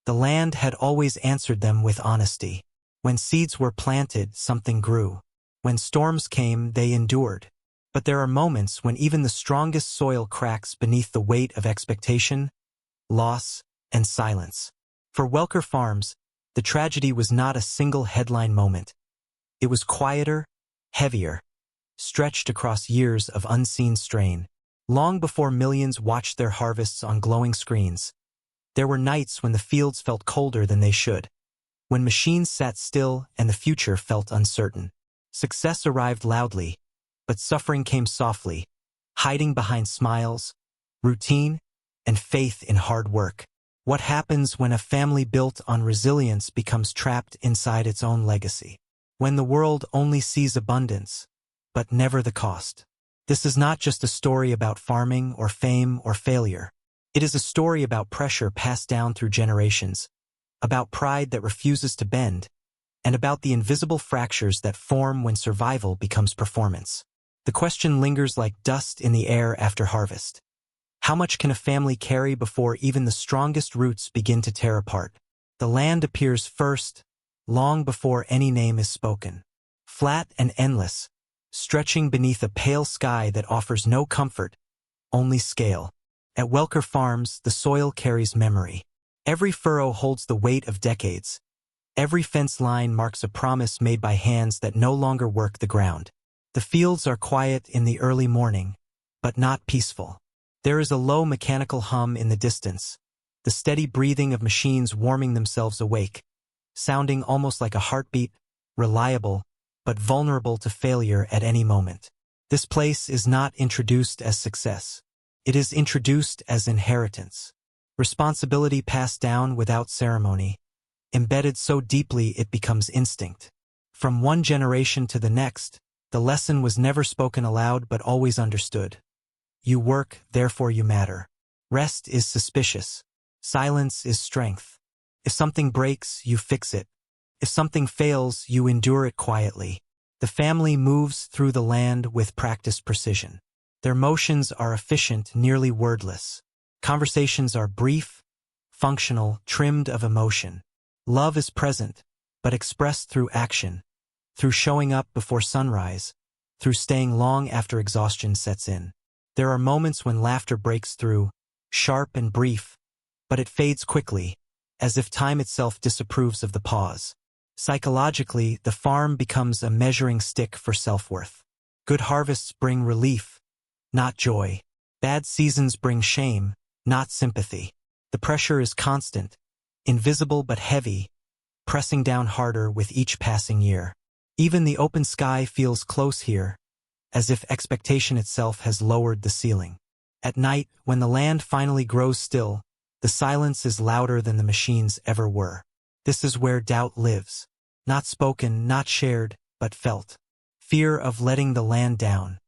The land had always answered them with honesty. When seeds were planted, something grew. When storms came, they endured. But there are moments when even the strongest soil cracks beneath the weight of expectation, loss, and silence. For Welker Farms, the tragedy was not a single headline moment. It was quieter, heavier, stretched across years of unseen strain. Long before millions watched their harvests on glowing screens, there were nights when the fields felt colder than they should, when machines sat still and the future felt uncertain. Success arrived loudly, but suffering came softly, hiding behind smiles, routine, and faith in hard work. What happens when a family built on resilience becomes trapped inside its own legacy? When the world only sees abundance, but never the cost. This is not just a story about farming or fame or failure. It is a story about pressure passed down through generations, about pride that refuses to bend, and about the invisible fractures that form when survival becomes performance. The question lingers like dust in the air after harvest. How much can a family carry before even the strongest roots begin to tear apart? The land appears first, long before any name is spoken. Flat and endless, stretching beneath a pale sky that offers no comfort, only scale. At Welker Farms, the soil carries memory. Every furrow holds the weight of decades. Every fence line marks a promise made by hands that no longer work the ground. The fields are quiet in the early morning, but not peaceful. There is a low mechanical hum in the distance, the steady breathing of machines warming themselves awake, sounding almost like a heartbeat, reliable, but vulnerable to failure at any moment. This place is not introduced as success. It is introduced as inheritance. Responsibility passed down without ceremony, embedded so deeply it becomes instinct. From one generation to the next, the lesson was never spoken aloud but always understood. You work, therefore you matter. Rest is suspicious. Silence is strength. If something breaks, you fix it. If something fails, you endure it quietly. The family moves through the land with practiced precision. Their motions are efficient, nearly wordless. Conversations are brief, functional, trimmed of emotion. Love is present, but expressed through action, through showing up before sunrise, through staying long after exhaustion sets in. There are moments when laughter breaks through, sharp and brief, but it fades quickly, as if time itself disapproves of the pause. Psychologically, the farm becomes a measuring stick for self-worth. Good harvests bring relief, not joy. Bad seasons bring shame, not sympathy. The pressure is constant, invisible but heavy, pressing down harder with each passing year. Even the open sky feels close here, as if expectation itself has lowered the ceiling. At night, when the land finally grows still, the silence is louder than the machines ever were. This is where doubt lives. Not spoken, not shared, but felt. Fear of letting the land down.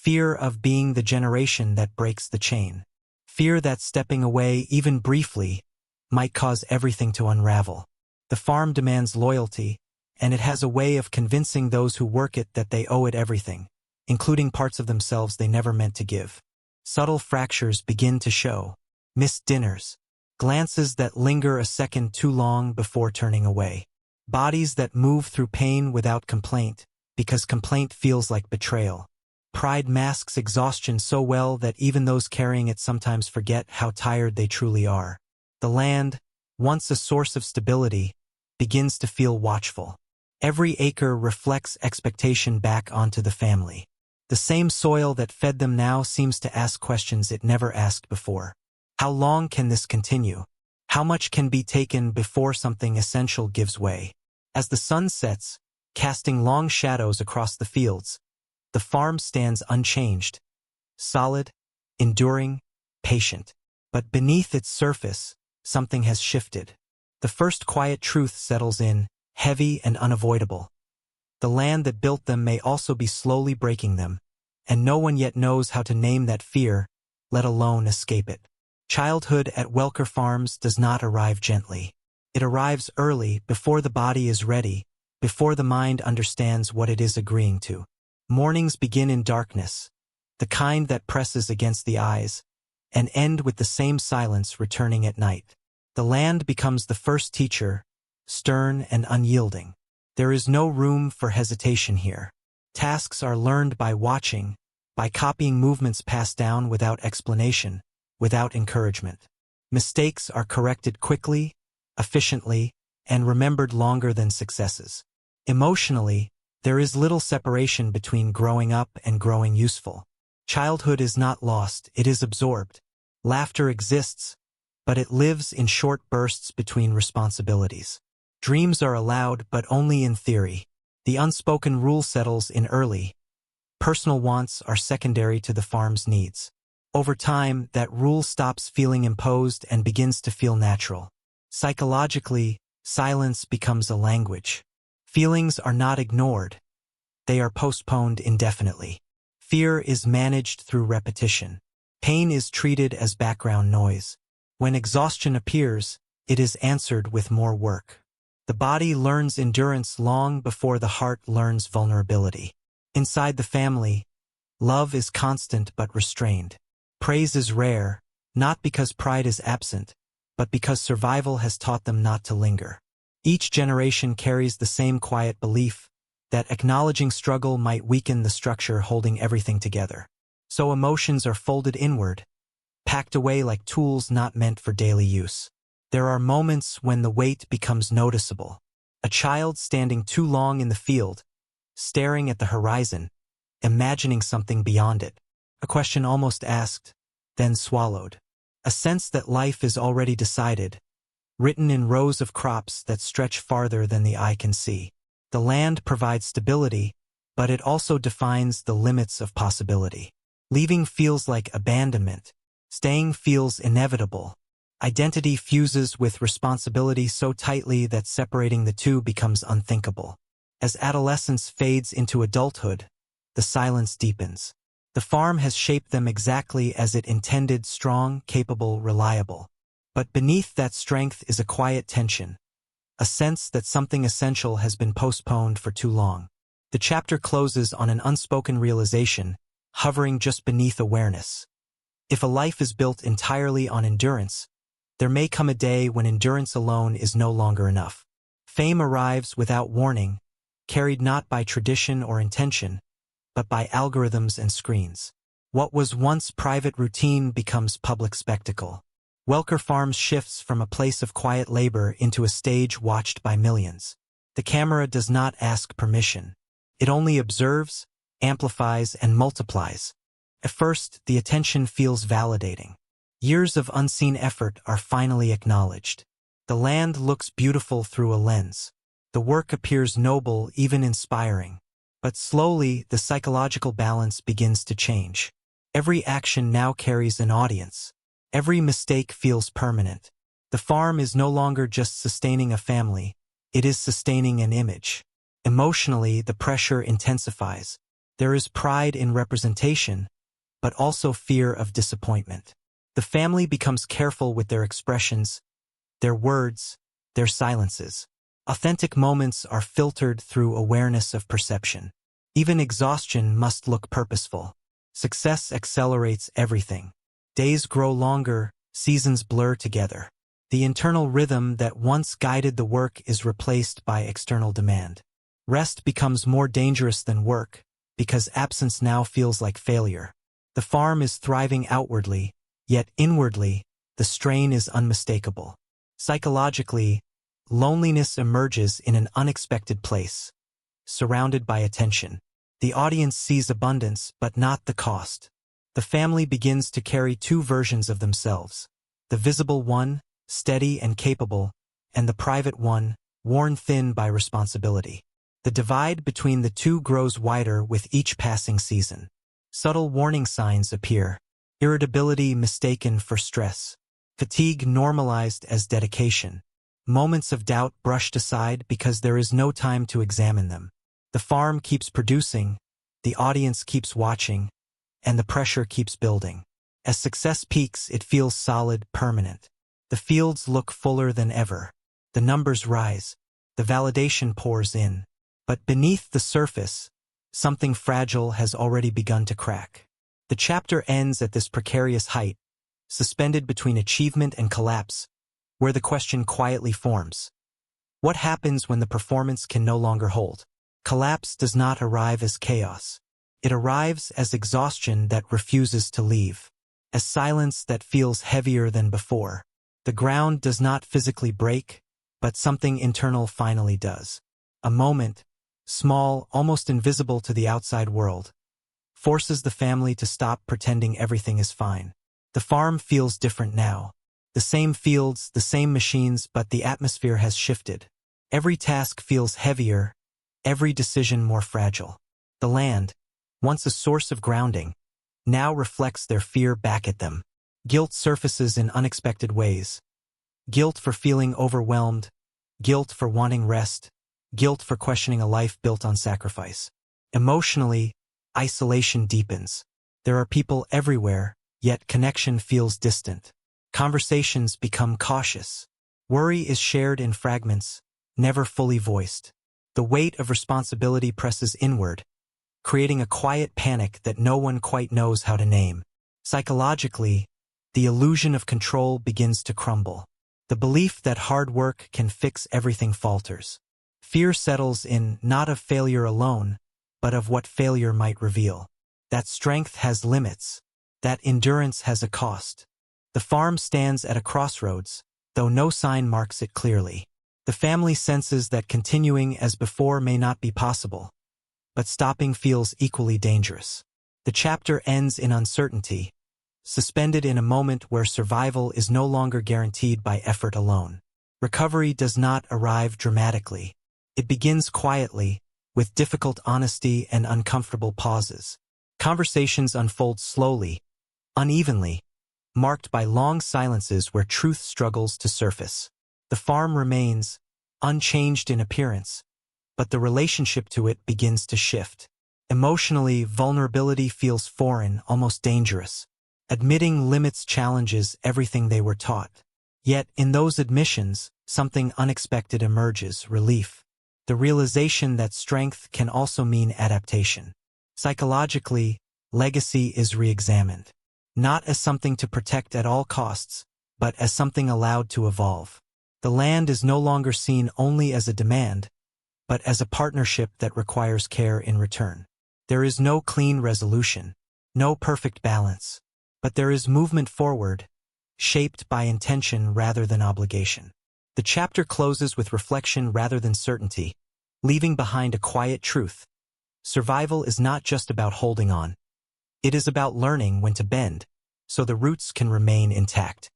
Fear of being the generation that breaks the chain. Fear that stepping away, even briefly, might cause everything to unravel. The farm demands loyalty, and it has a way of convincing those who work it that they owe it everything, including parts of themselves they never meant to give. Subtle fractures begin to show. Missed dinners. Glances that linger a second too long before turning away. Bodies that move through pain without complaint, because complaint feels like betrayal. Pride masks exhaustion so well that even those carrying it sometimes forget how tired they truly are. The land, once a source of stability, begins to feel watchful. Every acre reflects expectation back onto the family. The same soil that fed them now seems to ask questions it never asked before. How long can this continue? How much can be taken before something essential gives way? As the sun sets, casting long shadows across the fields, the farm stands unchanged, solid, enduring, patient. But beneath its surface, something has shifted. The first quiet truth settles in, heavy and unavoidable. The land that built them may also be slowly breaking them, and no one yet knows how to name that fear, let alone escape it. Childhood at Welker Farms does not arrive gently. It arrives early, before the body is ready, before the mind understands what it is agreeing to. Mornings begin in darkness, the kind that presses against the eyes, and end with the same silence returning at night. The land becomes the first teacher, stern and unyielding. There is no room for hesitation here. Tasks are learned by watching, by copying movements passed down without explanation, without encouragement. Mistakes are corrected quickly, efficiently, and remembered longer than successes. Emotionally, there is little separation between growing up and growing useful. Childhood is not lost, it is absorbed. Laughter exists, but it lives in short bursts between responsibilities. Dreams are allowed, but only in theory. The unspoken rule settles in early. Personal wants are secondary to the farm's needs. Over time, that rule stops feeling imposed and begins to feel natural. Psychologically, silence becomes a language. Feelings are not ignored. They are postponed indefinitely. Fear is managed through repetition. Pain is treated as background noise. When exhaustion appears, it is answered with more work. The body learns endurance long before the heart learns vulnerability. Inside the family, love is constant but restrained. Praise is rare, not because pride is absent, but because survival has taught them not to linger. Each generation carries the same quiet belief that acknowledging struggle might weaken the structure holding everything together. So emotions are folded inward, packed away like tools not meant for daily use. There are moments when the weight becomes noticeable. A child standing too long in the field, staring at the horizon, imagining something beyond it. A question almost asked, then swallowed. A sense that life is already decided, written in rows of crops that stretch farther than the eye can see. The land provides stability, but it also defines the limits of possibility. Leaving feels like abandonment. Staying feels inevitable. Identity fuses with responsibility so tightly that separating the two becomes unthinkable. As adolescence fades into adulthood, the silence deepens. The farm has shaped them exactly as it intended: strong, capable, reliable. But beneath that strength is a quiet tension, a sense that something essential has been postponed for too long. The chapter closes on an unspoken realization, hovering just beneath awareness. If a life is built entirely on endurance, there may come a day when endurance alone is no longer enough. Fame arrives without warning, carried not by tradition or intention, but by algorithms and screens. What was once private routine becomes public spectacle. Welker Farms shifts from a place of quiet labor into a stage watched by millions. The camera does not ask permission. It only observes, amplifies, and multiplies. At first, the attention feels validating. Years of unseen effort are finally acknowledged. The land looks beautiful through a lens. The work appears noble, even inspiring. But slowly, the psychological balance begins to change. Every action now carries an audience. Every mistake feels permanent. The farm is no longer just sustaining a family, it is sustaining an image. Emotionally, the pressure intensifies. There is pride in representation, but also fear of disappointment. The family becomes careful with their expressions, their words, their silences. Authentic moments are filtered through awareness of perception. Even exhaustion must look purposeful. Success accelerates everything. Days grow longer, seasons blur together. The internal rhythm that once guided the work is replaced by external demand. Rest becomes more dangerous than work, because absence now feels like failure. The farm is thriving outwardly, yet inwardly, the strain is unmistakable. Psychologically, loneliness emerges in an unexpected place. Surrounded by attention, the audience sees abundance, but not the cost. The family begins to carry two versions of themselves. The visible one, steady and capable, and the private one, worn thin by responsibility. The divide between the two grows wider with each passing season. Subtle warning signs appear. Irritability mistaken for stress. Fatigue normalized as dedication. Moments of doubt brushed aside because there is no time to examine them. The farm keeps producing, the audience keeps watching, and the pressure keeps building. As success peaks, it feels solid, permanent. The fields look fuller than ever. The numbers rise. The validation pours in. But beneath the surface, something fragile has already begun to crack. The chapter ends at this precarious height, suspended between achievement and collapse, where the question quietly forms. What happens when the performance can no longer hold? Collapse does not arrive as chaos. It arrives as exhaustion that refuses to leave, as silence that feels heavier than before. The ground does not physically break, but something internal finally does. A moment, small, almost invisible to the outside world, forces the family to stop pretending everything is fine. The farm feels different now. The same fields, the same machines, but the atmosphere has shifted. Every task feels heavier, every decision more fragile. The land, once a source of grounding, now reflects their fear back at them. Guilt surfaces in unexpected ways. Guilt for feeling overwhelmed, guilt for wanting rest, guilt for questioning a life built on sacrifice. Emotionally, isolation deepens. There are people everywhere, yet connection feels distant. Conversations become cautious. Worry is shared in fragments, never fully voiced. The weight of responsibility presses inward, creating a quiet panic that no one quite knows how to name. Psychologically, the illusion of control begins to crumble. The belief that hard work can fix everything falters. Fear settles in, not of failure alone, but of what failure might reveal. That strength has limits. That endurance has a cost. The farm stands at a crossroads, though no sign marks it clearly. The family senses that continuing as before may not be possible, but stopping feels equally dangerous. The chapter ends in uncertainty, suspended in a moment where survival is no longer guaranteed by effort alone. Recovery does not arrive dramatically. It begins quietly, with difficult honesty and uncomfortable pauses. Conversations unfold slowly, unevenly, marked by long silences where truth struggles to surface. The farm remains, unchanged in appearance, but the relationship to it begins to shift. Emotionally, vulnerability feels foreign, almost dangerous. Admitting limits challenges everything they were taught. Yet, in those admissions, something unexpected emerges: relief. The realization that strength can also mean adaptation. Psychologically, legacy is re-examined. Not as something to protect at all costs, but as something allowed to evolve. The land is no longer seen only as a demand, but as a partnership that requires care in return. There is no clean resolution, no perfect balance, but there is movement forward, shaped by intention rather than obligation. The chapter closes with reflection rather than certainty, leaving behind a quiet truth. Survival is not just about holding on. It is about learning when to bend, so the roots can remain intact.